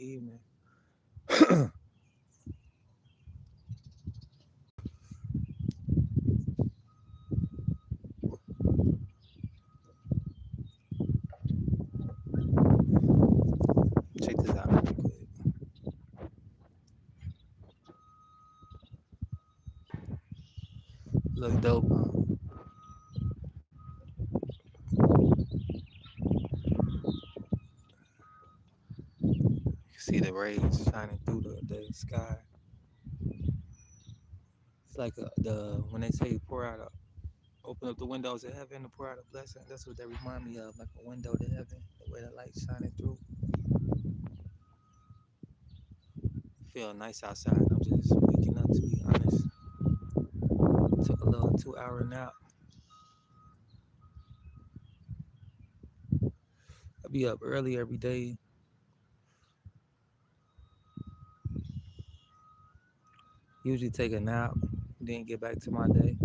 evening. Check this out real quick. Look dope. You can see the rays shining through the sky. It's like when they say pour out a open up the windows of heaven to pour out a blessing. That's what they remind me of, like a window to heaven, the way the light shining through. Feel nice outside. I'm just waking up, to be honest. Took a little 2 hour nap. I be up early every day. Usually take a nap, then get back to my day.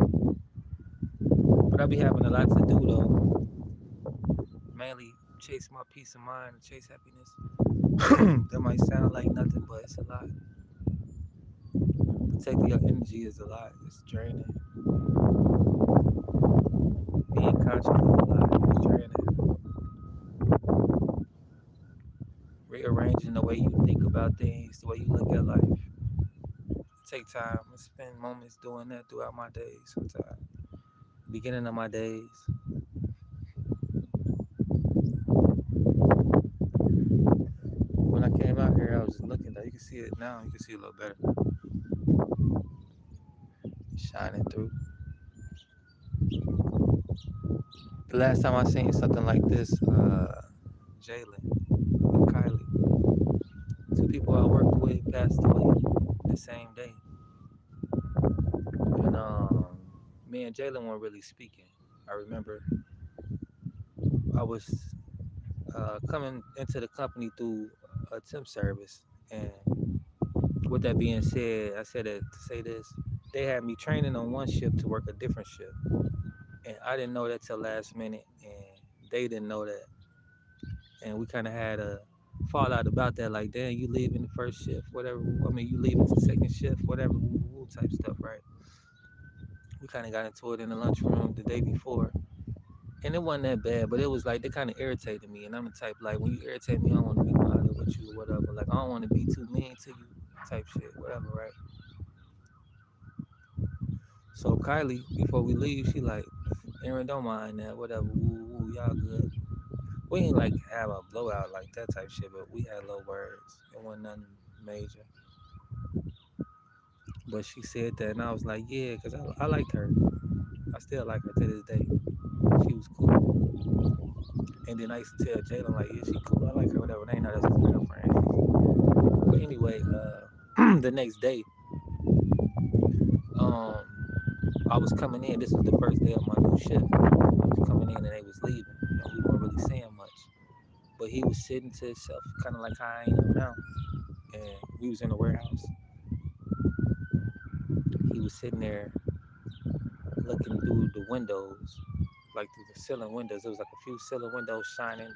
But I be having a lot to do though. Mainly chase my peace of mind and chase happiness. That might sound like nothing, but it's a lot. Protecting your energy is a lot. It's draining. Being conscious is a lot. It's draining. Rearranging the way you think about things, the way you look at life. Take time and spend moments doing that throughout my days sometimes. Beginning of my days. When I came out here, I was just looking at it. You can see it now. You can see it a little better. Shining through. The last time I seen something like this, Jalen and Kylie, two people I worked with passed away the same day. And me and Jalen weren't really speaking. I remember I was coming into the company through a temp service. And with that being said, I said it to say this. They had me training on one shift to work a different shift. And I didn't know that till last minute. And they didn't know that. And we kind of had a fallout about that. Like, damn, you leaving the first shift, whatever. I mean, you leaving the second shift, whatever, woo, woo type stuff, right? We kind of got into it in the lunchroom the day before. And it wasn't that bad, but it was like they kind of irritated me. And I'm the type like when you irritate me, I don't want to be bothered with you or whatever. Like I don't want to be too mean to you, type shit, whatever, right? So Kylie, before we leave, she like, Aaron, don't mind that, whatever. Woo, woo, y'all good. We ain't like have a blowout like that type shit, but we had low words. It wasn't nothing major. But she said that, and I was like, yeah, because I liked her. I still like her to this day. She was cool. And then I used to tell Jalen, like, yeah, she cool. I like her, whatever. They ain't know that's his girlfriend. But anyway, the next day, um, I was coming in. This was the first day of my new shift. I was coming in and they was leaving. And we weren't really saying much. But he was sitting to himself, kind of like how I am now. And we was in the warehouse. He was sitting there looking through the windows, like through the ceiling windows. There was like a few ceiling windows shining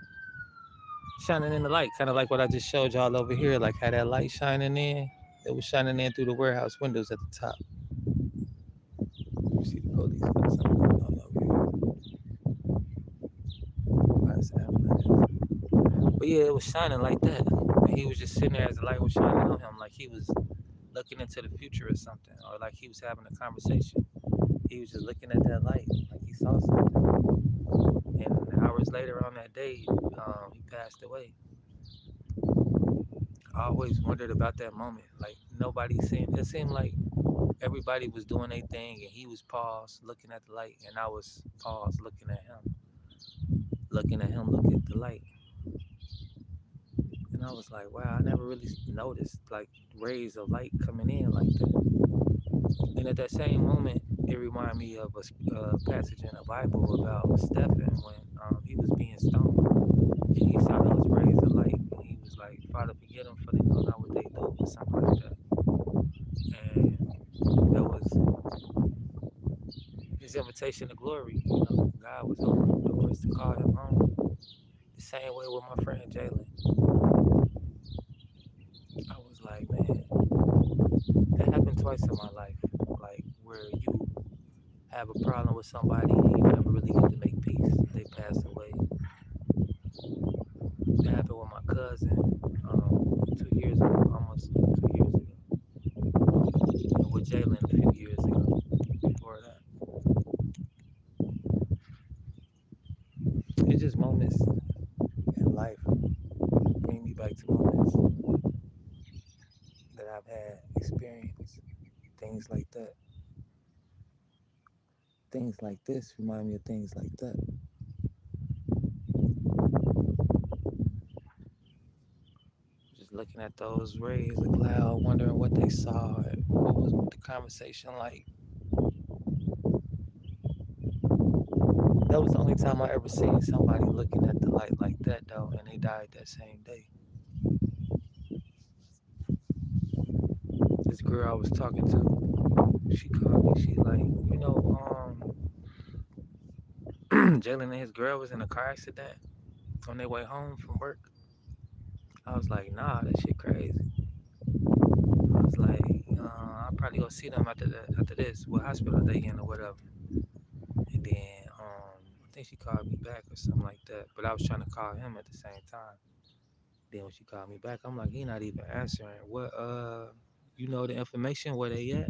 in the light, kind of like what I just showed y'all over here, like how that light shining in. It was shining in through the warehouse windows at the top. You see the police got something going on over here. But yeah, it was shining like that. And he was just sitting there as the light was shining on him, like he was looking into the future or something, or like he was having a conversation. He was just looking at that light, like he saw something. And hours later on that day, he passed away. I always wondered about that moment. Like nobody seemed. It seemed like everybody was doing their thing, and he was paused looking at the light, and I was paused looking at him, look at the light. And I was like, wow, I never really noticed like rays of light coming in like that. And at that same moment, it reminded me of a passage in the Bible about Stephen when he was being stoned. And he saw those rays of light. And he was like, Father, forgive them for they know not what they do, or something like that. And that was his invitation to glory. You know, God was opening doors to call him home. The same way with my friend Jalen. twice in my life, like where you have a problem with somebody and you never really get to make peace. They passed away. It happened with my cousin 2 years ago, almost 2 years ago, and with Jalen a few years ago. Before that, it's just moments in life bring me back to moments that I've had experience. Things like that. Things like this remind me of things like that. Just looking at those rays of cloud, wondering what they saw, and what was the conversation like. That was the only time I ever seen somebody looking at the light like that, though, and they died that same day. This girl I was talking to, she called me. She like, Jalen and his girl was in a car accident on their way home from work. I was like, nah, that shit crazy. I was like, I'll probably go see them after this, what hospital they in or whatever. And then I think she called me back or something like that. But I was trying to call him at the same time. Then when she called me back, I'm like, he not even answering. What you know the information where they at?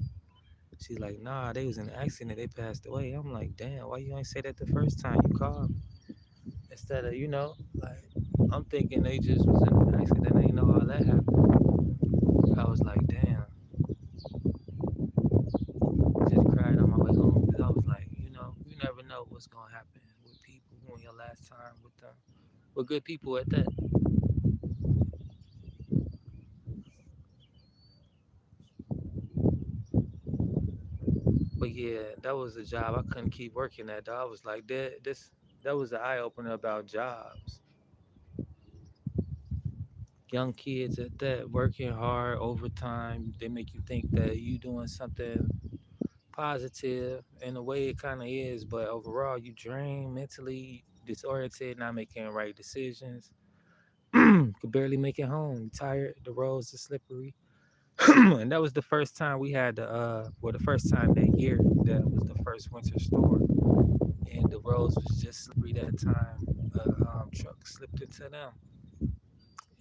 She's like, nah, they was in an accident, they passed away. I'm like, damn, why you ain't say that the first time you called me? Instead of, like I'm thinking they just was in an accident, they know all that happened. I was like, damn, just cried on my way home because I was like, you never know what's gonna happen with people on your last time with them. With good people at that. But yeah, that was a job I couldn't keep working at. Though. I was like, that was an eye opener about jobs. Young kids at that, working hard, overtime. They make you think that you doing something positive in a way it kind of is, but overall you drain mentally disoriented, not making right decisions. Could barely make it home. You tired. The roads are slippery. And that was the first time we had the first time that year that was the first winter storm, and the roads was just slippery that time. A truck slipped into them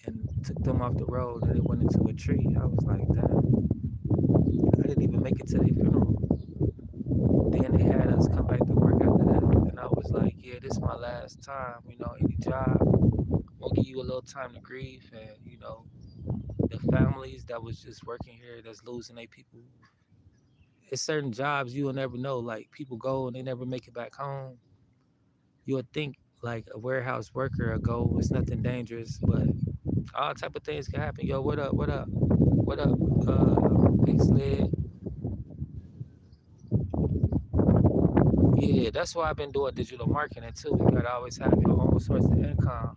and took them off the road, and it went into a tree. I was like, damn, I didn't even make it to their funeral. Then they had us come back to work after that, and I was like, yeah, this is my last time. Any job will give you a little time to grieve, and the families that was just working here that's losing their people. It's certain jobs you will never know. Like people go and they never make it back home. You would think like a warehouse worker will go, it's nothing dangerous, but all type of things can happen. Yo, what up? What up? What up? Big Sled. Yeah, that's why I've been doing digital marketing too. You gotta always have your own source of income.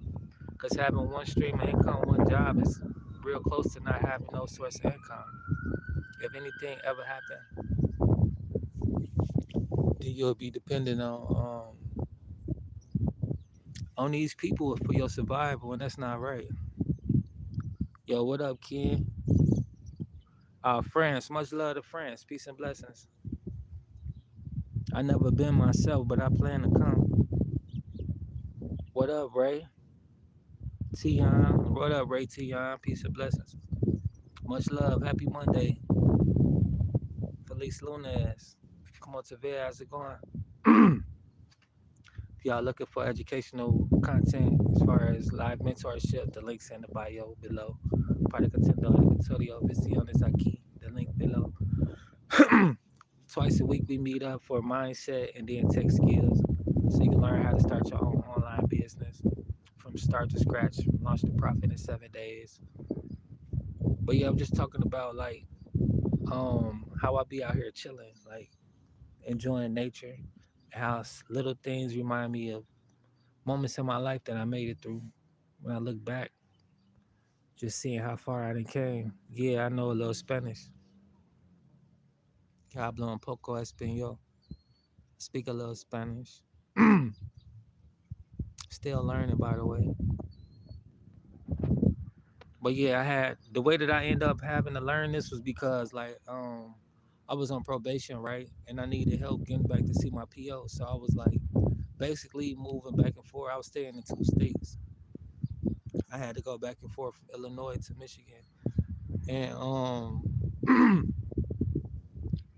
Cause having one stream of income, one job is real close to not having no source of income. If anything ever happened, then you'll be dependent on these people for your survival, and that's not right. Yo, what up, Ken? France, much love to France. Peace and blessings. I never been myself, but I plan to come. What up, Ray? Tion. What up, Ray Tion? Peace and blessings. Much love. Happy Monday. Feliz Lunes. Come on, Tavia. How's it going? If y'all looking for educational content as far as live mentorship, the link's in the bio below. Para contendo auditorio visiones aquí. The link below. Twice a week we meet up for mindset and then tech skills, so you can learn how to start your own online business from start to scratch, launch the profit in 7 days. But yeah, I'm just talking about like how I be out here chilling, like enjoying nature, how little things remind me of moments in my life that I made it through. When I look back, just seeing how far I done came. Yeah, I know a little Spanish. Hablo un poco español. Speak a little Spanish. Still learning, by the way. But yeah, I had the way that I end up having to learn this was because like I was on probation, right? And I needed help getting back to see my PO. So I was like basically moving back and forth. I was staying in two states. I had to go back and forth from Illinois to Michigan. And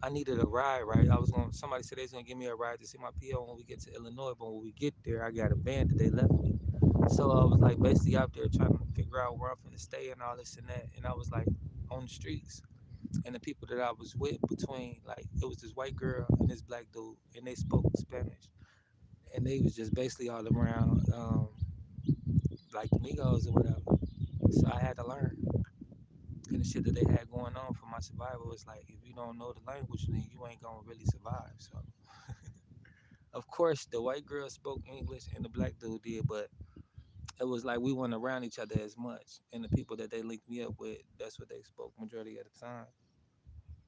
I needed a ride, right? I was going somebody said they was gonna give me a ride to see my PO when we get to Illinois, but when we get there I got abandoned. They left me. So I was like basically out there trying to figure out where I'm gonna stay and all this and that. And I was like on the streets. And the people that I was with between like it was this white girl and this black dude and they spoke Spanish. And they was just basically all around like amigos or whatever. So I had to learn. And the shit that they had going on for my survival is like if you don't know the language then you ain't gonna really survive. So of course the white girl spoke English and the black dude did, but it was like we weren't around each other as much. And the people that they linked me up with, that's what they spoke majority of the time.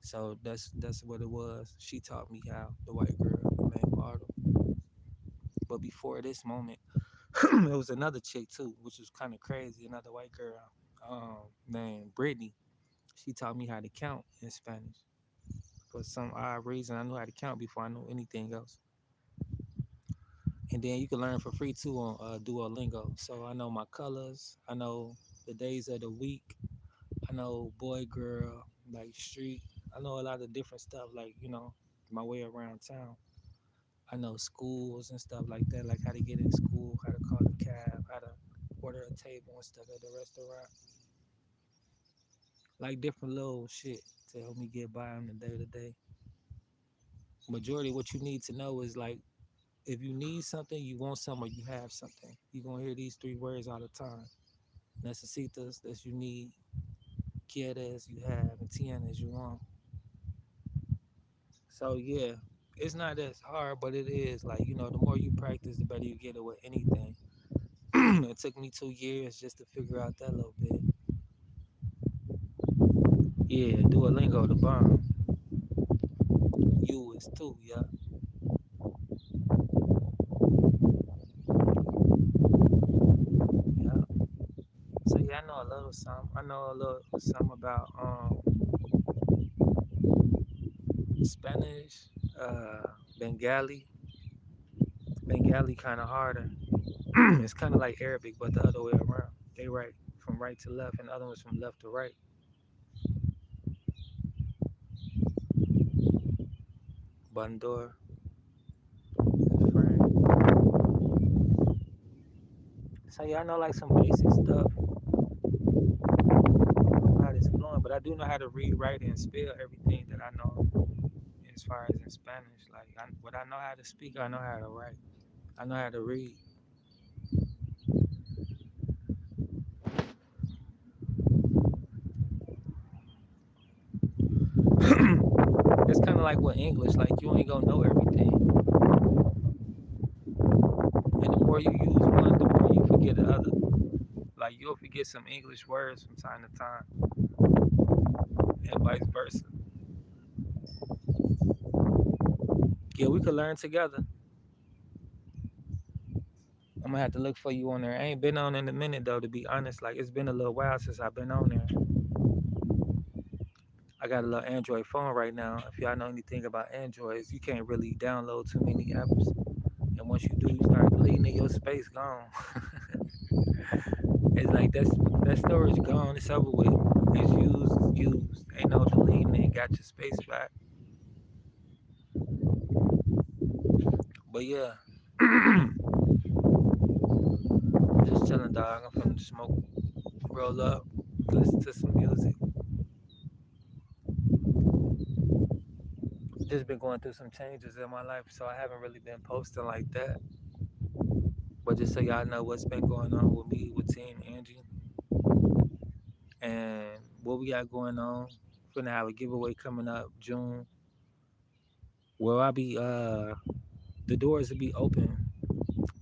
So that's what it was. She taught me how, the white girl named Autumn. But before this moment, it was another chick too, which was kind of crazy. Another white girl named Brittany. She taught me how to count in Spanish. For some odd reason, I knew how to count before I knew anything else. And then you can learn for free too on Duolingo. So I know my colors. I know the days of the week. I know boy, girl, like street. I know a lot of different stuff, like my way around town. I know schools and stuff like that, like how to get in school, how to call a cab, how to order a table and stuff at the restaurant, like different little shit to help me get by on the day to day. Majority of what you need to know is like if you need something, you want something, or you have something. You're gonna hear these three words all the time. Necesitas, that's you need, quieres, you have, and tienes, you want. So yeah, it's not as hard, but it is like the more you practice, the better you get at with anything. It took me 2 years just to figure out that little bit. Yeah, Duolingo, the bomb. You is too, yeah. Yeah. So yeah, I know a little some. I know a little some about Spanish, uh, Bengali. Bengali kind of harder. It's kind of like Arabic, but the other way around. They write from right to left, and the other one's from left to right. Bandor, Frank. So yeah, I know like some basic stuff. Not as fluent, but I do know how to read, write, and spell everything that I know as far as in Spanish. Like what I know how to speak, I know how to write. I know how to read. It's kind of like with English. Like you ain't gonna know everything, and the more you use one, the more you forget the other. Like you'll forget some English words from time to time, and vice versa. Yeah, we could learn together. I'm gonna have to look for you on there. I ain't been on in a minute though, to be honest. Like it's been a little while since I've been on there. I got a little Android phone right now. If y'all know anything about Androids, you can't really download too many apps. And once you do, you start deleting it, your space gone. It's like that storage gone. It's over with. It's used. It's used. Ain't no deleting it. Got your space back. But yeah, just chilling, dog. I'm finna smoke, roll up, listen to some music. Just been going through some changes in my life, so I haven't really been posting like that. But just so y'all know what's been going on with me, with Team Angie, and what we got going on. Finna have a giveaway coming up June. Where I be the doors will be open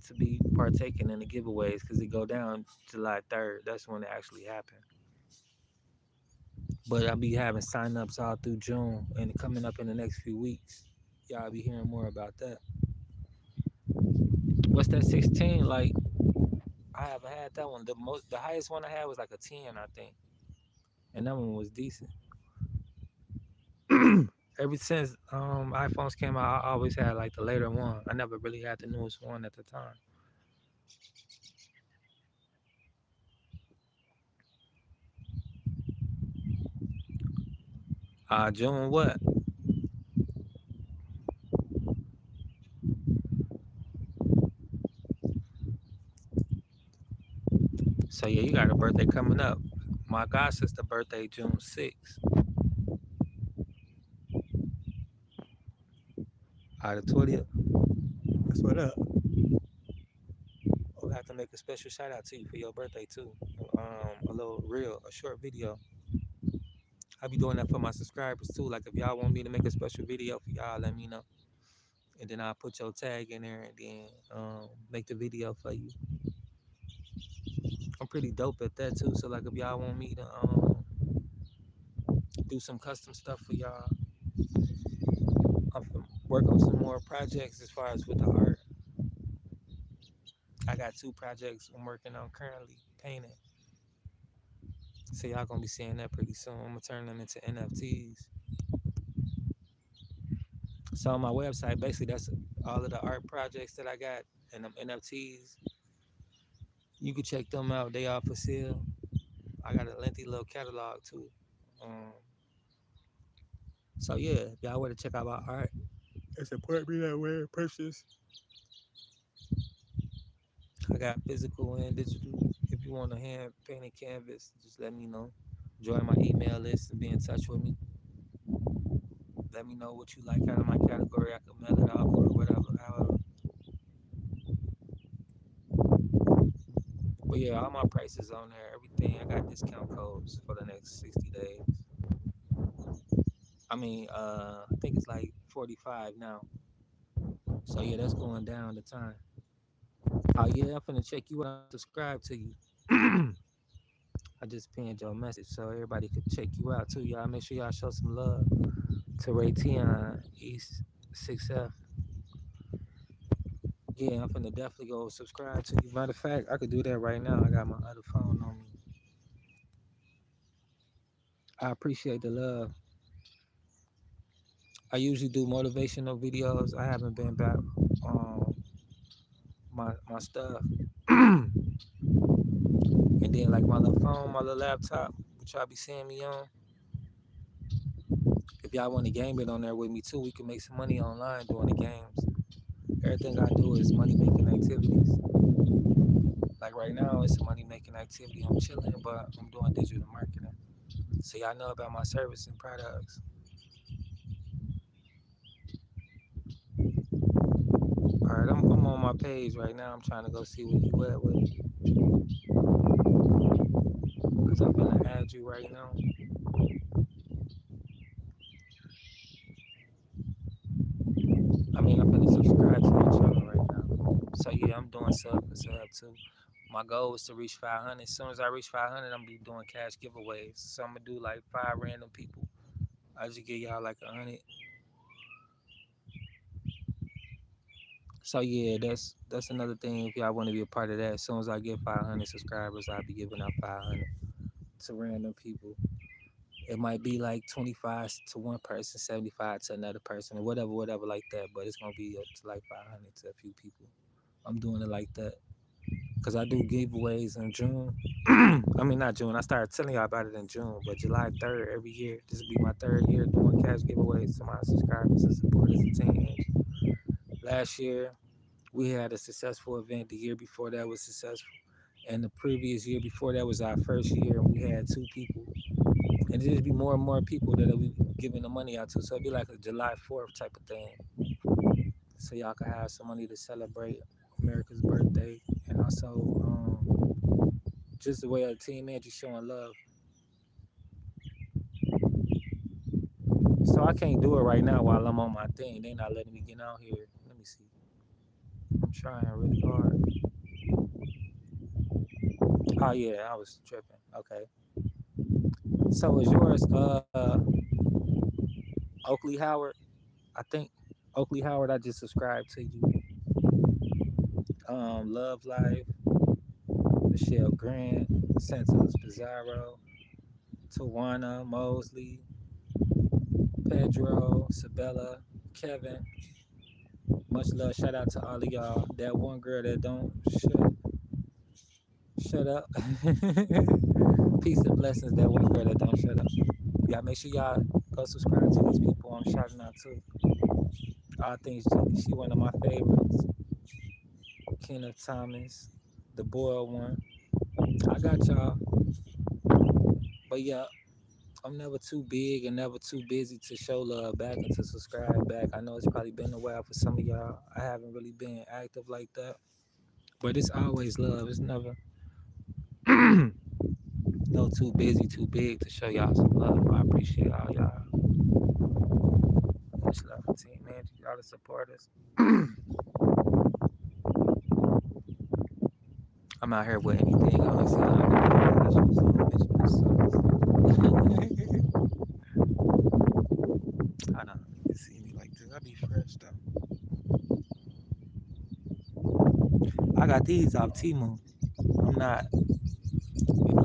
to be partaking in the giveaways because it go down July 3rd. That's when it actually happened. But I'll be having sign-ups all through June and coming up in the next few weeks. Y'all be hearing more about that. What's that 16? Like I haven't had that one. The highest one I had was like a 10, I think. And that one was decent. Ever since iPhones came out, I always had like the later one. I never really had the newest one at the time. June what? So yeah, you got a birthday coming up. My god sister birthday June 6th. The 20th. That's what up. We'll have to make a special shout out to you for your birthday too. A little reel, a short video. I'll be doing that for my subscribers too. Like if y'all want me to make a special video for y'all, let me know. And then I'll put your tag in there and then make the video for you. I'm pretty dope at that too. So like if y'all want me to do some custom stuff for y'all, I'm work on some more projects as far as with the art. I got 2 projects I'm working on currently painting. So y'all gonna be seeing that pretty soon. I'm gonna turn them into NFTs. So on my website, basically that's all of the art projects that I got and them NFTs. You can check them out. They are for sale. I got a lengthy little catalog too. Um, so yeah, if y'all want to check out my art and support me that way, purchase. I got physical and digital. If you want a hand painted canvas, just let me know. Join my email list and be in touch with me. Let me know what you like out of my category. I can mail it off or whatever. However. But yeah, all my prices on there, everything. I got discount codes for the next 60 days. I think it's like 45 now. So yeah, that's going down the time. Oh yeah, I'm finna check you out, subscribe to you. I just pinned your message so everybody could check you out too. Y'all make sure y'all show some love to Ray Tion East 6F. Yeah, I'm finna definitely go subscribe to you. Matter of fact, I could do that right now. I got my other phone on me. I appreciate the love. I usually do motivational videos. I haven't been back on my stuff. And then like my little phone, my little laptop, which y'all be seeing me on. If y'all want to game it on there with me too, we can make some money online doing the games. Everything I do is money making activities. Like right now, it's a money making activity. I'm chilling, but I'm doing digital marketing. So y'all know about my service and products. All right, I'm on my page right now. I'm trying to go see where you at with it. Because I'm going to add you right now. I'm going to subscribe to your channel right now. So yeah, I'm doing sub for sub too. My goal is to reach 500. As soon as I reach 500, I'm gonna be doing cash giveaways. So I'm gonna do like 5 random people. I just give y'all like 100. So yeah, that's another thing. If y'all want to be a part of that, as soon as I get 500 subscribers, I'll be giving out 500 to random people. It might be like 25 to one person, 75 to another person, or whatever like that. But it's gonna be up to like 500 to a few people. I'm doing it like that because I do giveaways in June. Not June. I started telling y'all about it in June, but July 3rd every year. This will be my 3rd year doing cash giveaways to my subscribers and supporters and teams. Last year, we had a successful event. The year before that was successful. And the previous year before that was our first year, and we had 2 people. And there'll be more and more people that we giving the money out to. So it'll be like a July 4th type of thing. So y'all can have some money to celebrate America's birthday. And also just the way a team Angie showing love. So I can't do it right now while I'm on my thing. They not letting me get out here. Let me see. I'm trying really hard. Oh yeah, I was tripping. Okay. So is yours Oakley Howard? I think Oakley Howard, I just subscribed to you. Love Life, Michelle Grant, Santos Pizarro, Tawana Mosley, Pedro, Sabella, Kevin. Much love. Shout out to all of y'all. That one girl that don't shut up. Peace and blessings. That one girl that don't shut up. Y'all make sure y'all go subscribe to these people I'm shouting out to. All things Jenny. She one of my favorites. Kenneth Thomas, the boiled one. I got y'all. But yeah, I'm never too big and never too busy to show love back and to subscribe back. I know it's probably been a while for some of y'all. I haven't really been active like that. But it's always love. It's never no too busy, too big to show y'all some love. I appreciate all y'all. Much love for Team Angie, y'all the supporters. I'm out here with anything on this I don't see me like this. I be fresh though. I got these off Timu. I'm not,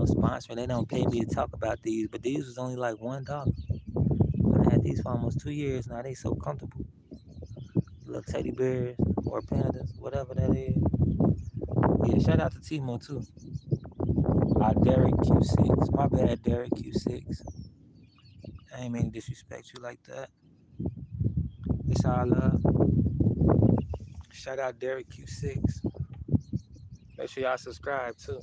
sponsoring. They don't pay me to talk about these, but these was only like $1. I had these for almost 2 years now. They so comfortable. Little teddy bears or pandas, whatever that is. Yeah, shout out to Timo too. Derek Q6. My bad, Derek Q6. I ain't mean to disrespect you like that. It's all love. Shout out Derek Q6. Make sure y'all subscribe too.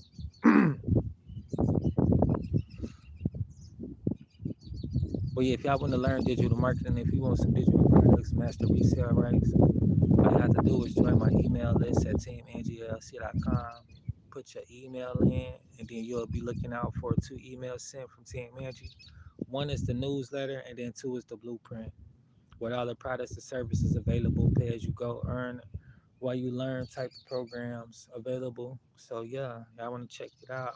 But yeah, if y'all want to learn digital marketing, if you want some digital products, master resale rights, all you have to do is join my email list at teamangellc.com. Put your email in, and then you'll be looking out for 2 emails sent from Team Angie. One is the newsletter, and then two is the blueprint with all the products and services available, pay as you go, earn while you learn type of programs available. So yeah, y'all want to check it out.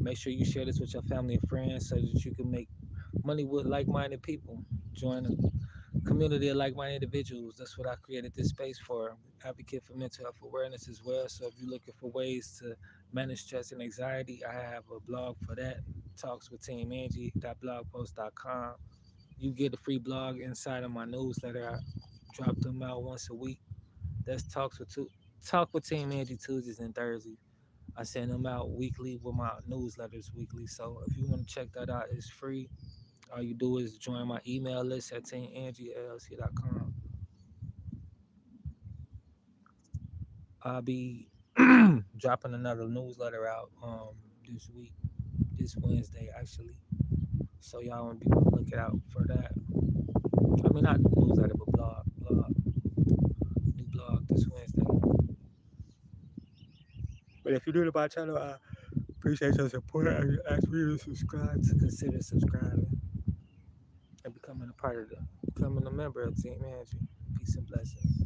Make sure you share this with your family and friends so that you can make money with like-minded people. Join a community of like-minded individuals. That's what I created this space for. Advocate for mental health awareness as well. So if you're looking for ways to manage stress and anxiety, I have a blog for that. Talks with Team Angie.blogpost.com. You get a free blog inside of my newsletter. I drop them out once a week. That's Talk with Team Angie Tuesdays and Thursdays. I send them out weekly with my newsletters weekly. So if you want to check that out, it's free. All you do is join my email list at Angie LLC.com. I'll be dropping another newsletter out this week, this Wednesday actually. So y'all want to be looking out for that. I mean not newsletter, but new blog this Wednesday. But if you're new to my channel, I appreciate your support. I ask you to subscribe, to consider subscribing and becoming a member of Team Angie. Peace and blessings.